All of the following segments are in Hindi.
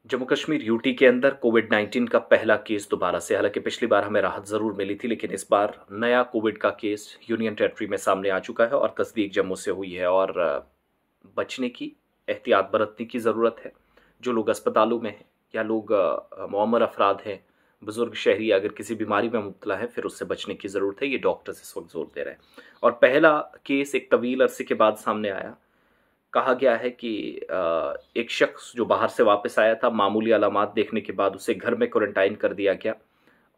जम्मू कश्मीर यूटी के अंदर कोविड-19 का पहला केस दोबारा से। हालांकि पिछली बार हमें राहत ज़रूर मिली थी, लेकिन इस बार नया कोविड का केस यूनियन टेरिटरी में सामने आ चुका है और तस्दीक जम्मू से हुई है। और बचने की, एहतियात बरतने की ज़रूरत है। जो लोग अस्पतालों में हैं या लोग मुअम्मर अफराद हैं, बुज़ुर्ग शहरी अगर किसी बीमारी में मुब्तला है, फिर उससे बचने की ज़रूरत है। ये डॉक्टर्स इस वक्त जोर दे रहे हैं। और पहला केस एक तवील अरसे के बाद सामने आया। कहा गया है कि एक शख्स जो बाहर से वापस आया था, मामूली अलामात देखने के बाद उसे घर में क्वारंटाइन कर दिया गया।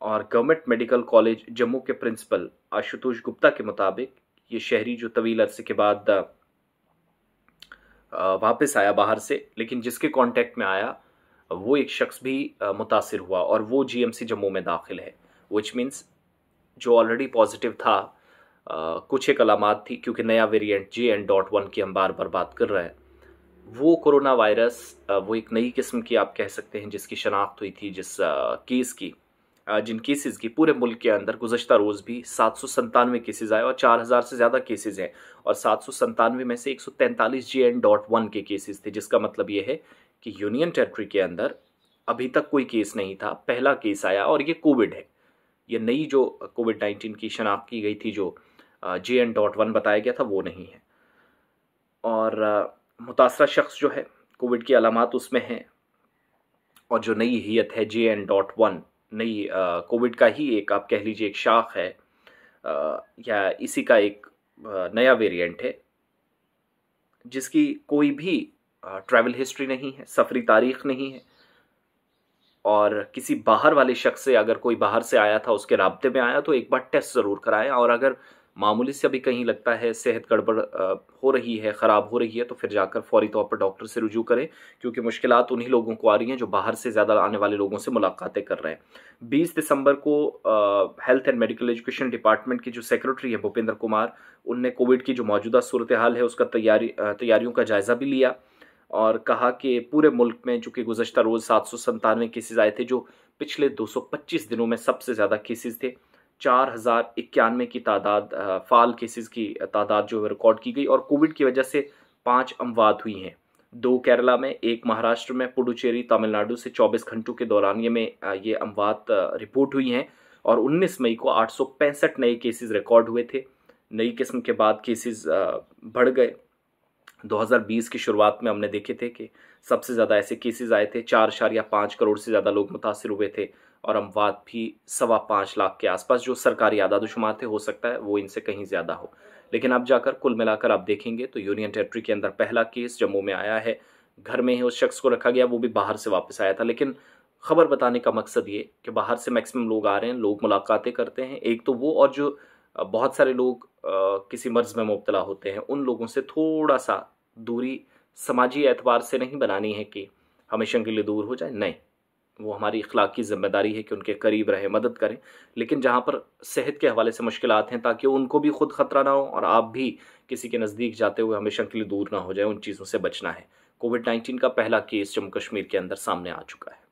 और गवर्नमेंट मेडिकल कॉलेज जम्मू के प्रिंसिपल आशुतोष गुप्ता के मुताबिक ये शहरी जो तवील अरसे के बाद वापस आया बाहर से, लेकिन जिसके कांटेक्ट में आया वो एक शख्स भी मुतासिर हुआ और वो जीएमसी जम्मू में दाखिल है। विच मीन्स जो ऑलरेडी पॉजिटिव था, कुछ एक अलामात थी, क्योंकि नया वेरिएंट JN.1 की हम बार बार बात कर रहे हैं। वो कोरोना वायरस वो एक नई किस्म की आप कह सकते हैं, जिसकी शनाख्त हुई थी, जिन केसेस की पूरे मुल्क के अंदर गुज़श्ता रोज़ भी 797 केसेस आए और 4000 से ज़्यादा केसेस हैं। और 797 में से 143 JN.1 के केसेस थे, जिसका मतलब ये है कि यूनियन टेरिटरी के अंदर अभी तक कोई केस नहीं था, पहला केस आया और ये कोविड है। ये नई जो कोविड-19 की शनाख्त की गई थी, जो JN.1 बताया गया था, वो नहीं है। और मुतासरा शख्स जो है, कोविड की अलामात उसमें हैं। और जो नई हियत है JN.1, नई कोविड का ही एक आप कह लीजिए एक शाख है, या इसी का एक नया वेरिएंट है, जिसकी कोई भी ट्रैवल हिस्ट्री नहीं है, सफरी तारीख नहीं है। और किसी बाहर वाले शख्स से, अगर कोई बाहर से आया था, उसके राब्ते में आया, तो एक बार टेस्ट ज़रूर कराएं। और अगर मामूली से अभी कहीं लगता है सेहत गड़बड़ हो रही है, ख़राब हो रही है, तो फिर जाकर फौरी तौर पर डॉक्टर से रुजू करें, क्योंकि मुश्किलात उन्हीं लोगों को आ रही हैं जो बाहर से ज़्यादा आने वाले लोगों से मुलाकातें कर रहे हैं। 20 दिसंबर को health and medical education department के जो सेक्रेटरी हैं भूपेंद्र कुमार, उनने कोविड की जो मौजूदा सूरत हाल है उसका तैयारियों का जायज़ा भी लिया और कहा कि पूरे मुल्क में चूँकि गुज़श्ता रोज़ 797 केसेस आए थे, जो पिछले 225 दिनों में सबसे ज़्यादा केसेस थे। 4091 की तादाद, फ़ाल केसेस की तादाद जो है रिकॉर्ड की गई। और कोविड की वजह से 5 अमवात हुई हैं, 2 केरला में, 1 महाराष्ट्र में, पुडुचेरी तमिलनाडु से 24 घंटों के दौरान ये अमवात रिपोर्ट हुई हैं। और 19 मई को 865 नए केसेस रिकॉर्ड हुए थे। नई किस्म के बाद केसेस बढ़ गए। 2020 की शुरुआत में हमने देखे थे कि सबसे ज़्यादा ऐसे केसेस आए थे, 4.5 करोड़ से ज़्यादा लोग मुतासिर हुए थे और अमवात भी 5.25 लाख के आसपास। जो सरकारी आदाद-ओ-शुमार थे, हो सकता है वो इनसे कहीं ज़्यादा हो, लेकिन अब जाकर कुल मिलाकर आप देखेंगे तो यूनियन टेरिटरी के अंदर पहला केस जम्मू में आया है। घर में ही उस शख्स को रखा गया, वो भी बाहर से वापस आया था। लेकिन खबर बताने का मकसद ये कि बाहर से मैक्सिमम लोग आ रहे हैं, लोग मुलाकातें करते हैं, एक तो वो, और जो बहुत सारे लोग किसी मर्ज में मुब्तला होते हैं, उन लोगों से थोड़ा सा दूरी समाजी एतबार से नहीं बनानी है कि हमेशा के लिए दूर हो जाए, नहीं, वो हमारी इखलाकी जिम्मेदारी है कि उनके करीब रहें, मदद करें। लेकिन जहाँ पर सेहत के हवाले से मुश्किलात हैं, ताकि उनको भी खुद खतरा ना हो और आप भी किसी के नज़दीक जाते हुए हमेशा के लिए दूर ना हो जाए, उन चीज़ों से बचना है। कोविड-19 का पहला केस जम्मू कश्मीर के अंदर सामने आ चुका है।